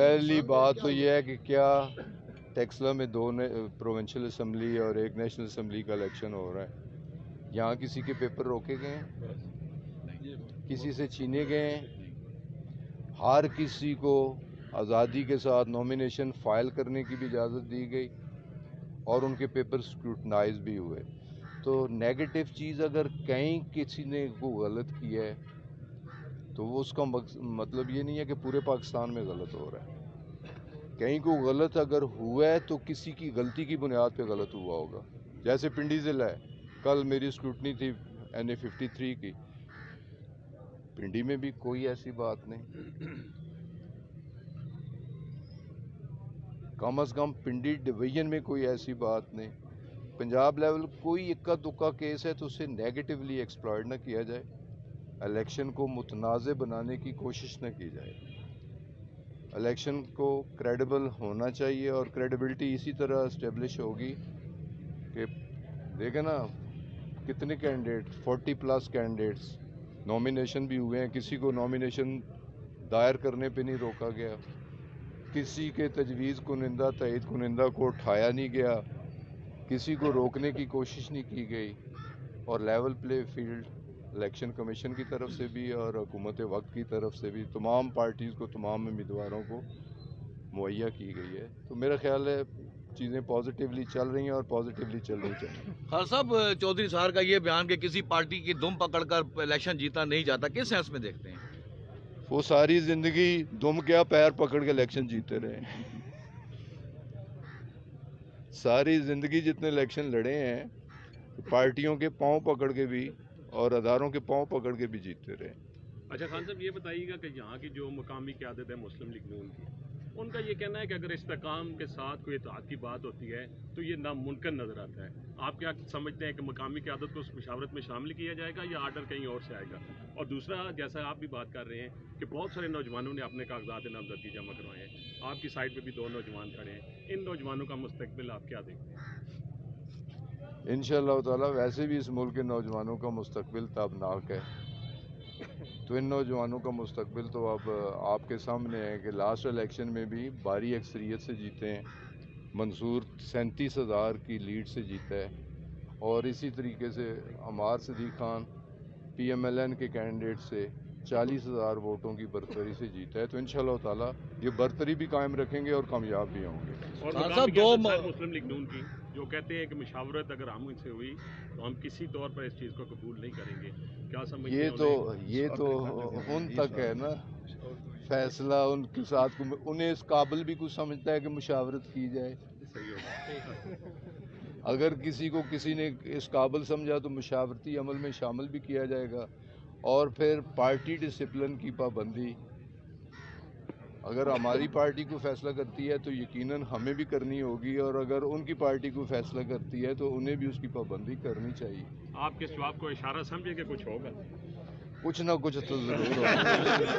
پہلی بات تو یہ ہے کہ کیا ٹیکسلا میں 2 پروونشل اسمبلی اور 1 نیشنل اسمبلی کا الیکشن ہو رہا ہے، یہاں کسی کے پیپر روکے گئے ہیں؟ کسی سے چھینے گئے ہیں؟ ہر کسی کو آزادی کے ساتھ نومینیشن فائل کرنے کی بھی اجازت دی گئی اور ان کے پیپر سکروٹنائز بھی ہوئے۔ تو نیگیٹو چیز اگر کہیں کسی نے کو غلط کیا ہے تو وہ اس کا مطلب یہ نہیں ہے کہ پورے پاکستان میں غلط ہو رہا ہے۔ کہیں کو غلط اگر ہوا ہے تو کسی کی غلطی کی بنیاد پہ غلط ہوا ہوگا۔ جیسے پنڈی ضلع ہے، کل میری اسکروٹنی تھی NA53 کی، پنڈی میں بھی کوئی ایسی بات نہیں، کم از کم پنڈی ڈویژن میں کوئی ایسی بات نہیں۔ پنجاب لیول کوئی اکا دکا کیس ہے تو اسے نیگیٹیولی ایکسپلائٹ نہ کیا جائے، الیکشن کو متنازع بنانے کی کوشش نہ کی جائے۔ الیکشن کو کریڈیبل ہونا چاہیے اور کریڈیبلٹی اسی طرح اسٹیبلش ہوگی کہ دیکھیں نا کتنے کینڈیڈیٹ 40+ کینڈیڈیٹس نومینیشن بھی ہوئے ہیں، کسی کو نومینیشن دائر کرنے پہ نہیں روکا گیا، کسی کے تجویز کنندہ تائید کنندہ کو اٹھایا نہیں گیا، کسی کو روکنے کی کوشش نہیں کی گئی، اور level play field election commission کی طرف سے بھی اور حکومت وقت کی طرف سے بھی تمام پارٹیز کو تمام امیدواروں کو مہیا کی گئی ہے۔ تو میرا خیال ہے چیزیں پازیٹیولی چل رہی ہیں اور پازیٹیولی چلنی چاہیے۔ خان صاحب، چودھری صاحب کا یہ بیان کہ کسی پارٹی کی دم پکڑ کر الیکشن جیتا نہیں جاتا، کس سینس میں دیکھتے ہیں؟ وہ ساری زندگی دم کیا پیر پکڑ کے الیکشن جیتے رہے، ساری زندگی جتنے الیکشن لڑے ہیں پارٹیوں کے پاؤں پکڑ کے بھی اور اداروں کے پاؤں پکڑ کے بھی جیتے رہے۔ اچھا خان صاحب، یہ بتائیے گا کہ یہاں کی جو مقامی قیادت ہے مسلم لیگ نون کی، ان کا یہ کہنا ہے کہ اگر استحکام کے ساتھ کوئی اتحاد کی بات ہوتی ہے تو یہ ناممکن نظر آتا ہے۔ آپ کیا سمجھتے ہیں کہ مقامی قیادت کو اس مشاورت میں شامل کیا جائے گا یا آرڈر کہیں اور سے آئے گا؟ اور دوسرا، جیسا آپ بھی بات کر رہے ہیں کہ بہت سارے نوجوانوں نے اپنے کاغذات نامزدگی جمع کروائے ہیں، آپ کی سائڈ پہ بھی 2 نوجوان کھڑے ہیں، ان نوجوانوں کا مستقبل آپ کیا دیکھتے ہیں؟ انشاءاللہ تعالی ویسے بھی اس ملک کے نوجوانوں کا مستقبل تابناک ہے، تو ان نوجوانوں کا مستقبل تو اب آپ کے سامنے ہے کہ لاسٹ الیکشن میں بھی بھاری اکثریت سے جیتے ہیں، منصور 37,000 کی لیڈ سے جیتا ہے، اور اسی طریقے سے عمار صدیق خان PMLN کے کینڈیڈیٹ سے 40,000 ووٹوں کی برتری سے جیتا ہے۔ تو انشاءاللہ تعالی یہ برتری بھی قائم رکھیں گے اور کامیاب بھی ہوں گے۔ اور صاحب، مقامی قیادت مسلم لیگ نون کی جو کہتے ہیں کہ مشاورت اگر ہم ان سے ہوئی تو ہم کسی طور پر اس چیز کو قبول نہیں کریں گے، کیا سمجھتے ہیں؟ یہ تو ان تک ہے نا فیصلہ، ان کے ساتھ انہیں اس قابل بھی کچھ سمجھتا ہے کہ مشاورت کی جائے۔ اگر کسی کو کسی نے اس قابل سمجھا تو مشاورتی عمل میں شامل بھی کیا جائے گا، اور پھر پارٹی ڈسپلن کی پابندی اگر ہماری پارٹی کو فیصلہ کرتی ہے تو یقیناً ہمیں بھی کرنی ہوگی، اور اگر ان کی پارٹی کو فیصلہ کرتی ہے تو انہیں بھی اس کی پابندی کرنی چاہیے۔ آپ کے جواب کو اشارہ سمجھے کہ کچھ ہوگا؟ کچھ نہ کچھ تو ضرور ہوگا۔